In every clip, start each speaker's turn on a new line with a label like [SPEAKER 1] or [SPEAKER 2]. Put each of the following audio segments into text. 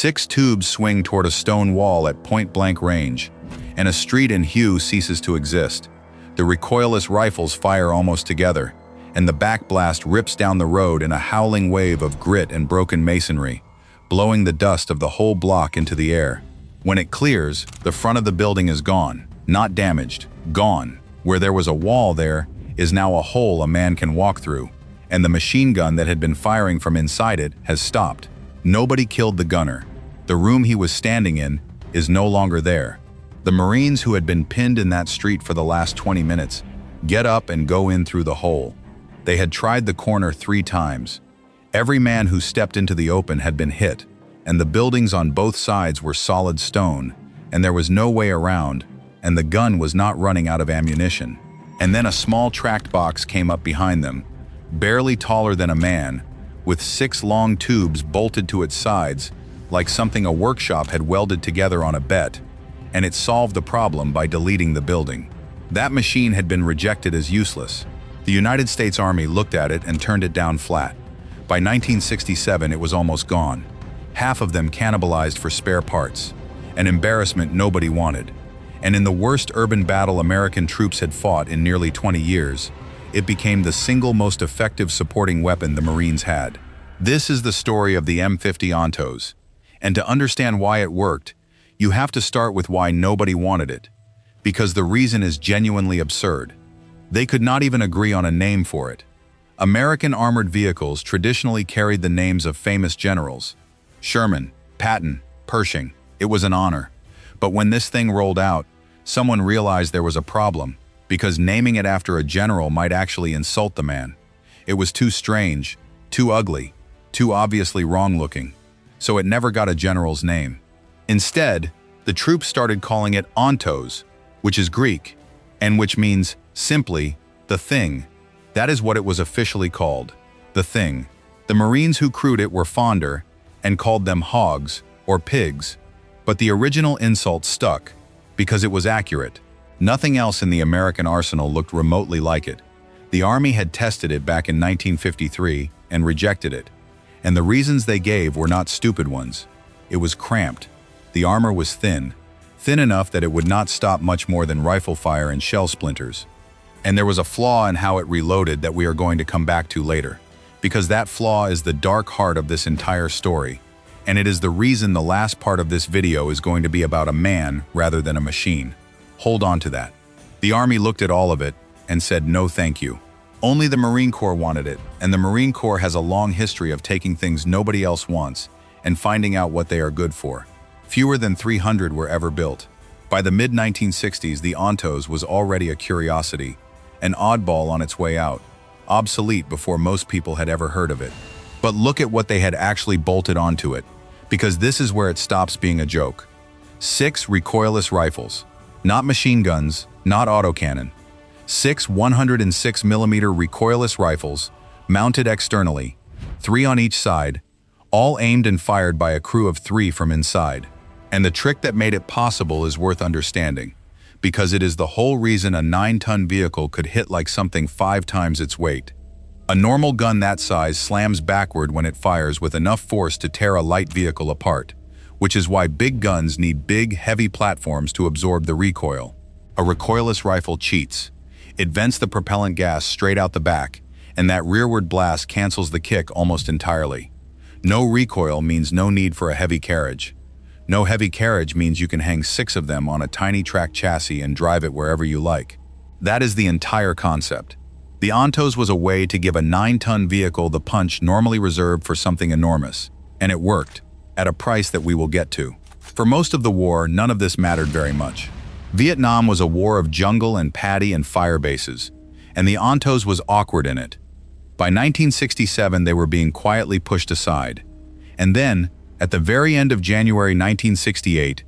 [SPEAKER 1] 6 tubes swing toward a stone wall at point-blank range, and a street in hue ceases to exist. The recoilless rifles fire almost together, and the backblast rips down the road in a howling wave of grit and broken masonry, blowing the dust of the whole block into the air. When it clears, the front of the building is gone, not damaged, gone. Where there was a wall there is now a hole a man can walk through, and the machine gun that had been firing from inside it has stopped. Nobody killed the gunner. The room he was standing in is no longer there. The Marines who had been pinned in that street for the last 20 minutes get up and go in through the hole. They had tried the corner 3 times. Every man who stepped into the open had been hit, and the buildings on both sides were solid stone, and there was no way around, and the gun was not running out of ammunition. And then a small tracked box came up behind them, barely taller than a man, with 6 long tubes bolted to its sides, like something a workshop had welded together on a bet, and it solved the problem by deleting the building. That machine had been rejected as useless. The United States Army looked at it and turned it down flat. By 1967, it was almost gone. Half of them cannibalized for spare parts, an embarrassment nobody wanted. And in the worst urban battle American troops had fought in nearly 20 years, it became the single most effective supporting weapon the Marines had. This is the story of the M50 Ontos. And to understand why it worked, you have to start with why nobody wanted it. Because the reason is genuinely absurd. They could not even agree on a name for it. American armored vehicles traditionally carried the names of famous generals. Sherman, Patton, Pershing. It was an honor. But when this thing rolled out, someone realized there was a problem, because naming it after a general might actually insult the man. It was too strange, too ugly, too obviously wrong-looking, so it never got a general's name. Instead, the troops started calling it Ontos, which is Greek, and which means, simply, the thing. That is what it was officially called, the thing. The Marines who crewed it were fonder and called them hogs or pigs, but the original insult stuck because it was accurate. Nothing else in the American arsenal looked remotely like it. The Army had tested it back in 1953 and rejected it, and the reasons they gave were not stupid ones. It was cramped. The armor was thin enough that it would not stop much more than rifle fire and shell splinters. And there was a flaw in how it reloaded that we are going to come back to later, because that flaw is the dark heart of this entire story, and it is the reason the last part of this video is going to be about a man rather than a machine. Hold on to that. The Army looked at all of it and said no thank you. Only the Marine Corps wanted it, and the Marine Corps has a long history of taking things nobody else wants and finding out what they are good for. Fewer than 300 were ever built. By the mid-1960s, the Ontos was already a curiosity, an oddball on its way out, obsolete before most people had ever heard of it. But look at what they had actually bolted onto it, because this is where it stops being a joke. 6 recoilless rifles, not machine guns, not autocannon. 6 106mm recoilless rifles, mounted externally, 3 on each side, all aimed and fired by a crew of 3 from inside. And the trick that made it possible is worth understanding, because it is the whole reason a 9-ton vehicle could hit like something 5 times its weight. A normal gun that size slams backward when it fires with enough force to tear a light vehicle apart, which is why big guns need big, heavy platforms to absorb the recoil. A recoilless rifle cheats. It vents the propellant gas straight out the back, and that rearward blast cancels the kick almost entirely. No recoil means no need for a heavy carriage. No heavy carriage means you can hang 6 of them on a tiny track chassis and drive it wherever you like. That is the entire concept. The Ontos was a way to give a 9-ton vehicle the punch normally reserved for something enormous, and it worked, at a price that we will get to. For most of the war, none of this mattered very much. Vietnam was a war of jungle and paddy and fire bases, and the Ontos was awkward in it. By 1967, they were being quietly pushed aside. And then, at the very end of January 1968,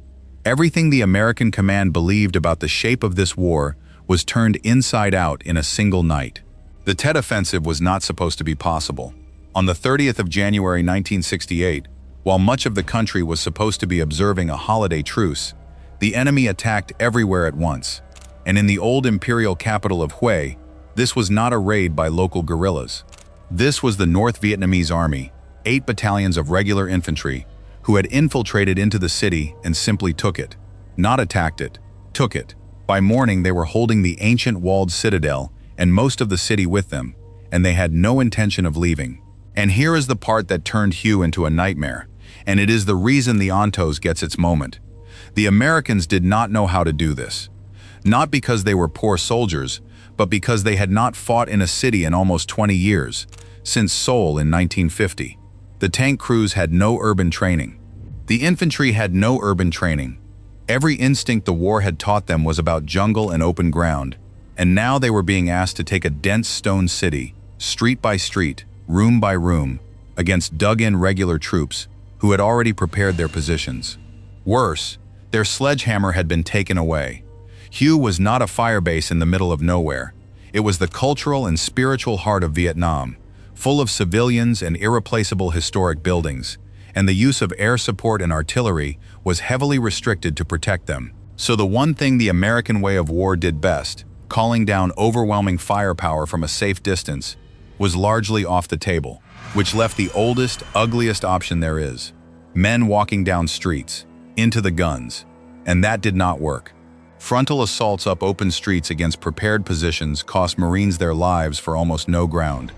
[SPEAKER 1] everything the American command believed about the shape of this war was turned inside out in a single night. The Tet Offensive was not supposed to be possible. On the 30th of January 1968, while much of the country was supposed to be observing a holiday truce, the enemy attacked everywhere at once. And in the old imperial capital of Hue, this was not a raid by local guerrillas. This was the North Vietnamese Army, 8 battalions of regular infantry, who had infiltrated into the city and simply took it. Not attacked it, took it. By morning they were holding the ancient walled citadel and most of the city with them, and they had no intention of leaving. And here is the part that turned Hugh into a nightmare, and it is the reason the Ontos gets its moment. The Americans did not know how to do this. Not because they were poor soldiers, but because they had not fought in a city in almost 20 years, since Seoul in 1950. The tank crews had no urban training. The infantry had no urban training. Every instinct the war had taught them was about jungle and open ground, and now they were being asked to take a dense stone city, street by street, room by room, against dug-in regular troops who had already prepared their positions. Worse, their sledgehammer had been taken away. Hue was not a firebase in the middle of nowhere. It was the cultural and spiritual heart of Vietnam, full of civilians and irreplaceable historic buildings, and the use of air support and artillery was heavily restricted to protect them. So the one thing the American way of war did best, calling down overwhelming firepower from a safe distance, was largely off the table, which left the oldest, ugliest option there is: men walking down streets, into the guns. And that did not work. Frontal assaults up open streets against prepared positions cost Marines their lives for almost no ground.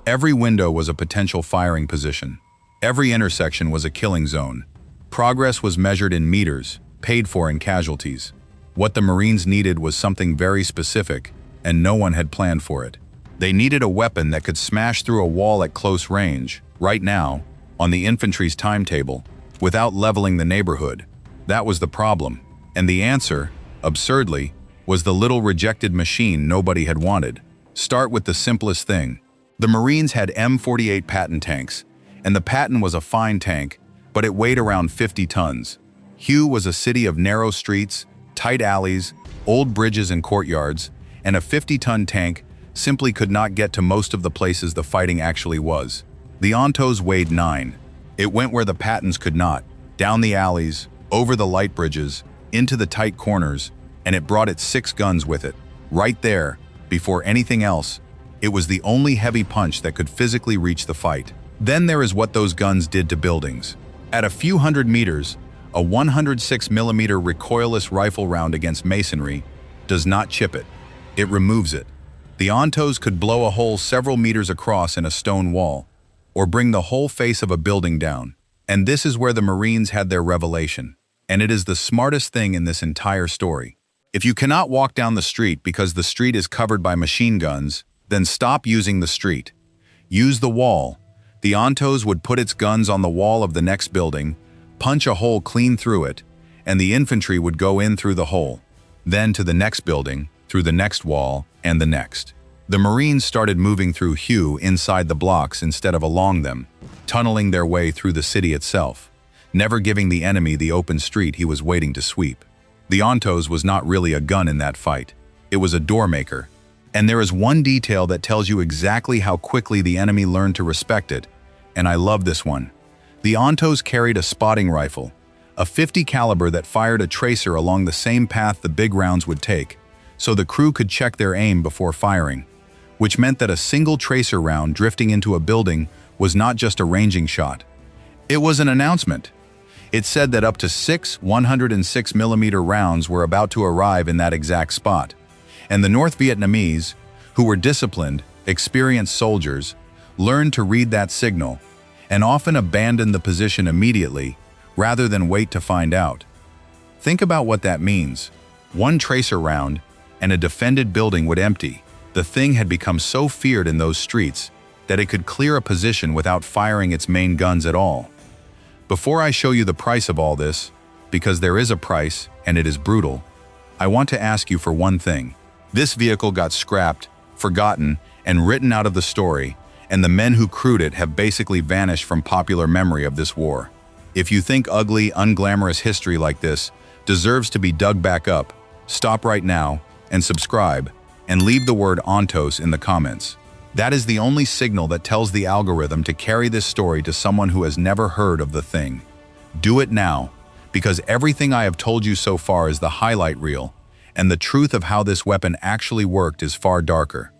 [SPEAKER 1] Every window was a potential firing position. Every intersection was a killing zone. Progress was measured in meters, paid for in casualties. What the Marines needed was something very specific, and no one had planned for it. They needed a weapon that could smash through a wall at close range, right now, on the infantry's timetable, without leveling the neighborhood. That was the problem. And the answer, absurdly, was the little rejected machine nobody had wanted. Start with the simplest thing. The Marines had M48 Patton tanks, and the Patton was a fine tank, but it weighed around 50 tons. Hue was a city of narrow streets, tight alleys, old bridges and courtyards, and a 50-ton tank simply could not get to most of the places the fighting actually was. The Ontos weighed 9. It went where the Pattons could not, down the alleys, over the light bridges, into the tight corners, and it brought its 6 guns with it. Right there, before anything else, it was the only heavy punch that could physically reach the fight. Then there is what those guns did to buildings. At a few hundred meters, a 106mm recoilless rifle round against masonry does not chip it. It removes it. The Ontos could blow a hole several meters across in a stone wall, or bring the whole face of a building down. And this is where the Marines had their revelation. And it is the smartest thing in this entire story. If you cannot walk down the street because the street is covered by machine guns, then stop using the street. Use the wall. The Ontos would put its guns on the wall of the next building, punch a hole clean through it, and the infantry would go in through the hole. Then to the next building, through the next wall, and the next. The Marines started moving through Hue inside the blocks instead of along them, tunneling their way through the city itself, never giving the enemy the open street he was waiting to sweep. The Ontos was not really a gun in that fight. It was a door maker. And there is one detail that tells you exactly how quickly the enemy learned to respect it, and I love this one. The Ontos carried a spotting rifle, a 50 caliber that fired a tracer along the same path the big rounds would take, so the crew could check their aim before firing, which meant that a single tracer round drifting into a building was not just a ranging shot. It was an announcement. It said that up to 6 106mm rounds were about to arrive in that exact spot. And the North Vietnamese, who were disciplined, experienced soldiers, learned to read that signal and often abandoned the position immediately rather than wait to find out. Think about what that means. One tracer round and a defended building would empty. The thing had become so feared in those streets that it could clear a position without firing its main guns at all. Before I show you the price of all this, because there is a price and it is brutal, I want to ask you for one thing. This vehicle got scrapped, forgotten, and written out of the story, and the men who crewed it have basically vanished from popular memory of this war. If you think ugly, unglamorous history like this deserves to be dug back up, stop right now and subscribe, and leave the word Ontos in the comments. That is the only signal that tells the algorithm to carry this story to someone who has never heard of the thing. Do it now, because everything I have told you so far is the highlight reel, and the truth of how this weapon actually worked is far darker.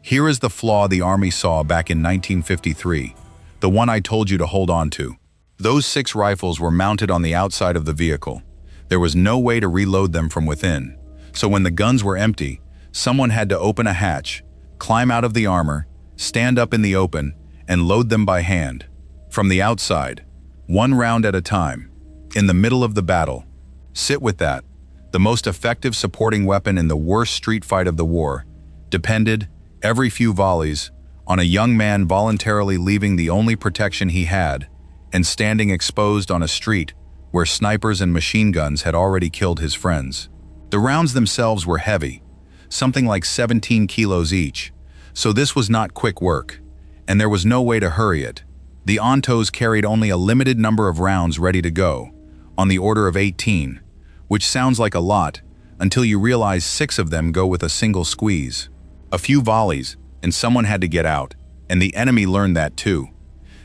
[SPEAKER 1] Here is the flaw the Army saw back in 1953, the one I told you to hold on to. Those 6 rifles were mounted on the outside of the vehicle. There was no way to reload them from within. So when the guns were empty, someone had to open a hatch, climb out of the armor, stand up in the open, and load them by hand. From the outside, 1 round at a time, in the middle of the battle. Sit with that. The most effective supporting weapon in the worst street fight of the war depended, every few volleys, on a young man voluntarily leaving the only protection he had and standing exposed on a street where snipers and machine guns had already killed his friends. The rounds themselves were heavy, something like 17 kilos each, so this was not quick work, and there was no way to hurry it. The Ontos carried only a limited number of rounds ready to go, on the order of 18, which sounds like a lot until you realize 6 of them go with a single squeeze. A few volleys, and someone had to get out, and the enemy learned that too.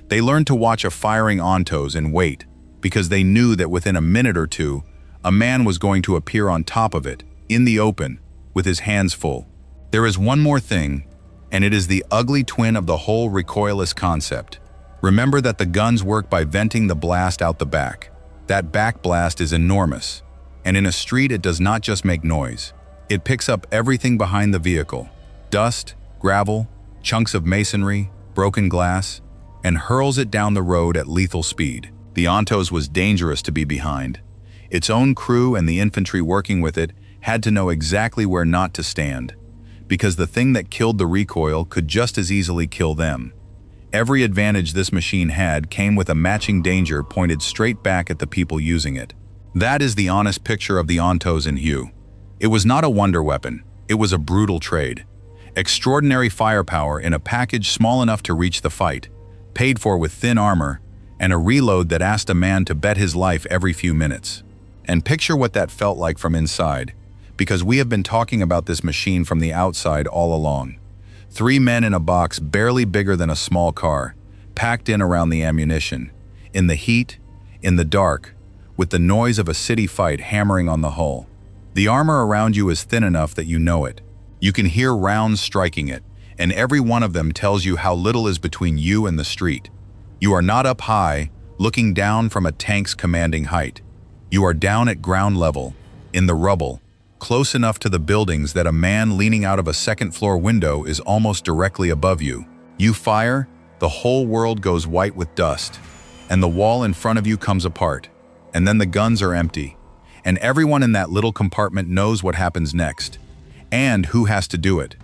[SPEAKER 1] They learned to watch a firing Ontos and wait, because they knew that within a minute or two, a man was going to appear on top of it, in the open, with his hands full. There is one more thing, and it is the ugly twin of the whole recoilless concept. Remember that the guns work by venting the blast out the back. That back blast is enormous, and in a street it does not just make noise. It picks up everything behind the vehicle: dust, gravel, chunks of masonry, broken glass, and hurls it down the road at lethal speed. The Ontos was dangerous to be behind. Its own crew and the infantry working with it had to know exactly where not to stand, because the thing that killed the recoil could just as easily kill them. Every advantage this machine had came with a matching danger pointed straight back at the people using it. That is the honest picture of the Ontos in Hue. It was not a wonder weapon, it was a brutal trade. Extraordinary firepower in a package small enough to reach the fight, paid for with thin armor, and a reload that asked a man to bet his life every few minutes. And picture what that felt like from inside, because we have been talking about this machine from the outside all along. 3 men in a box barely bigger than a small car, packed in around the ammunition, in the heat, in the dark, with the noise of a city fight hammering on the hull. The armor around you is thin enough that you know it. You can hear rounds striking it, and every one of them tells you how little is between you and the street. You are not up high, looking down from a tank's commanding height. You are down at ground level, in the rubble, close enough to the buildings that a man leaning out of a second-floor window is almost directly above you. You fire, the whole world goes white with dust, and the wall in front of you comes apart, and then the guns are empty, and everyone in that little compartment knows what happens next, and who has to do it,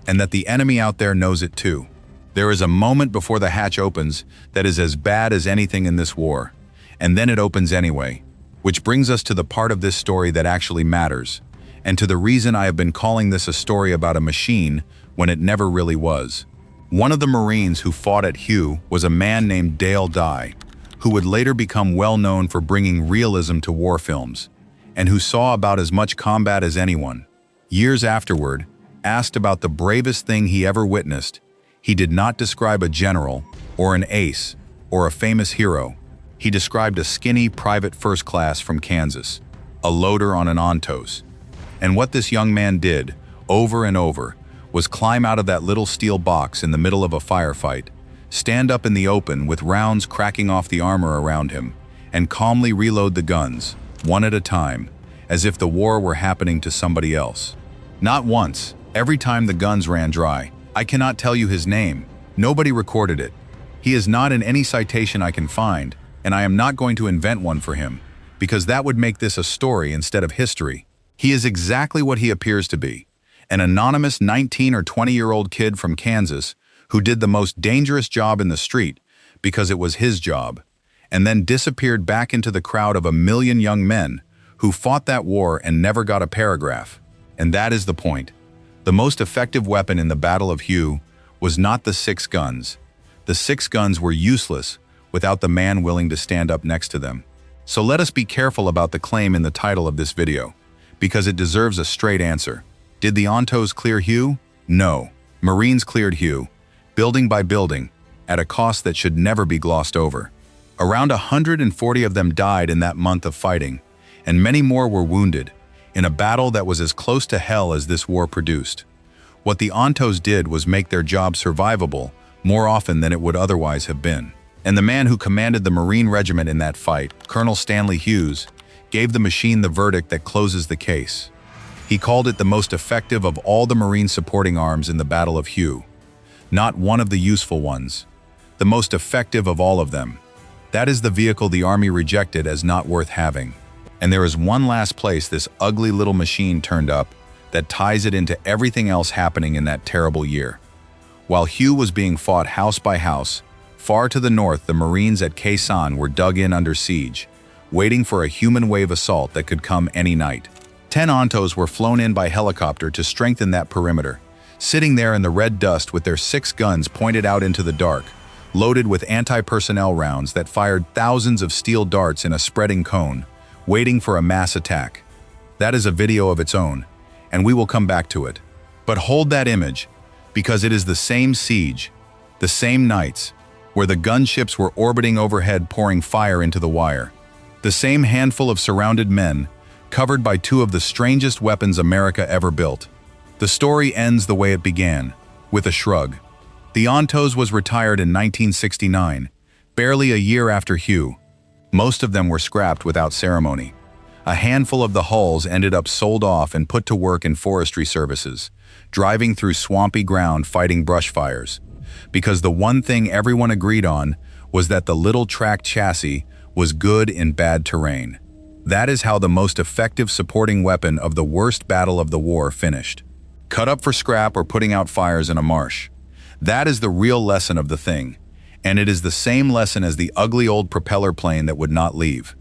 [SPEAKER 1] and that the enemy out there knows it too. There is a moment before the hatch opens that is as bad as anything in this war, and then it opens anyway, which brings us to the part of this story that actually matters, and to the reason I have been calling this a story about a machine when it never really was. One of the Marines who fought at Hue was a man named Dale Dye, who would later become well known for bringing realism to war films, and who saw about as much combat as anyone. Years afterward, asked about the bravest thing he ever witnessed, he did not describe a general, or an ace, or a famous hero. He described a skinny private first class from Kansas, a loader on an Ontos. And what this young man did, over and over, was climb out of that little steel box in the middle of a firefight, stand up in the open with rounds cracking off the armor around him, and calmly reload the guns, one at a time, as if the war were happening to somebody else. Not once, every time the guns ran dry. I cannot tell you his name. Nobody recorded it. He is not in any citation I can find, and I am not going to invent one for him, because that would make this a story instead of history. He is exactly what he appears to be, an anonymous 19 or 20-year-old kid from Kansas who did the most dangerous job in the street because it was his job, and then disappeared back into the crowd of a million young men who fought that war and never got a paragraph. And that is the point. The most effective weapon in the Battle of Hue was not the 6 guns. The 6 guns were useless without the man willing to stand up next to them. So let us be careful about the claim in the title of this video, because it deserves a straight answer. Did the Ontos clear Hue? No. Marines cleared Hue, building by building, at a cost that should never be glossed over. Around 140 of them died in that month of fighting, and many more were wounded, in a battle that was as close to hell as this war produced. What the Ontos did was make their job survivable more often than it would otherwise have been. And the man who commanded the Marine Regiment in that fight, Colonel Stanley Hughes, gave the machine the verdict that closes the case. He called it the most effective of all the Marine supporting arms in the Battle of Hue. Not one of the useful ones. The most effective of all of them. That is the vehicle the Army rejected as not worth having. And there is one last place this ugly little machine turned up that ties it into everything else happening in that terrible year. While Hue was being fought house by house, far to the north the Marines at Khe Sanh were dug in under siege, waiting for a human wave assault that could come any night. 10 Ontos were flown in by helicopter to strengthen that perimeter, sitting there in the red dust with their 6 guns pointed out into the dark, loaded with anti-personnel rounds that fired thousands of steel darts in a spreading cone, waiting for a mass attack. That is a video of its own, and we will come back to it. But hold that image, because it is the same siege, the same nights, where the gunships were orbiting overhead pouring fire into the wire. The same handful of surrounded men, covered by 2 of the strangest weapons America ever built. The story ends the way it began, with a shrug. The Ontos was retired in 1969, barely a year after Hue. Most of them were scrapped without ceremony. A handful of the hulls ended up sold off and put to work in forestry services, driving through swampy ground fighting brush fires. Because the one thing everyone agreed on was that the little track chassis was good in bad terrain. That is how the most effective supporting weapon of the worst battle of the war finished. Cut up for scrap or putting out fires in a marsh. That is the real lesson of the thing, and it is the same lesson as the ugly old propeller plane that would not leave.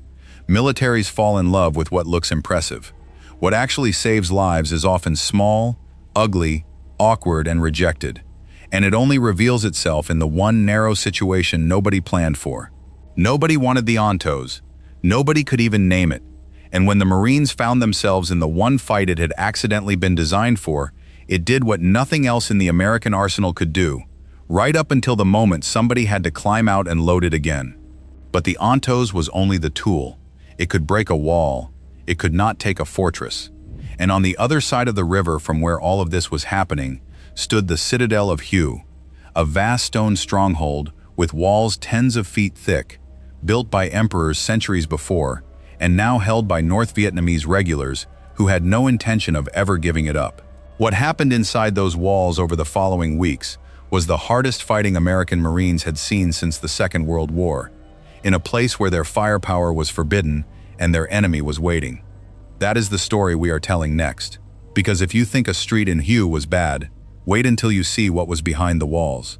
[SPEAKER 1] Militaries fall in love with what looks impressive. What actually saves lives is often small, ugly, awkward, and rejected, and it only reveals itself in the one narrow situation nobody planned for. Nobody wanted the Ontos. Nobody could even name it, and when the Marines found themselves in the one fight it had accidentally been designed for, it did what nothing else in the American arsenal could do, right up until the moment somebody had to climb out and load it again. But the Ontos was only the tool. It could break a wall. It could not take a fortress. And on the other side of the river from where all of this was happening stood the Citadel of Hue, a vast stone stronghold with walls tens of feet thick, built by emperors centuries before, and now held by North Vietnamese regulars who had no intention of ever giving it up. What happened inside those walls over the following weeks was the hardest fighting American Marines had seen since the Second World War, in a place where their firepower was forbidden and their enemy was waiting. That is the story we are telling next, because if you think a street in Hue was bad, wait until you see what was behind the walls.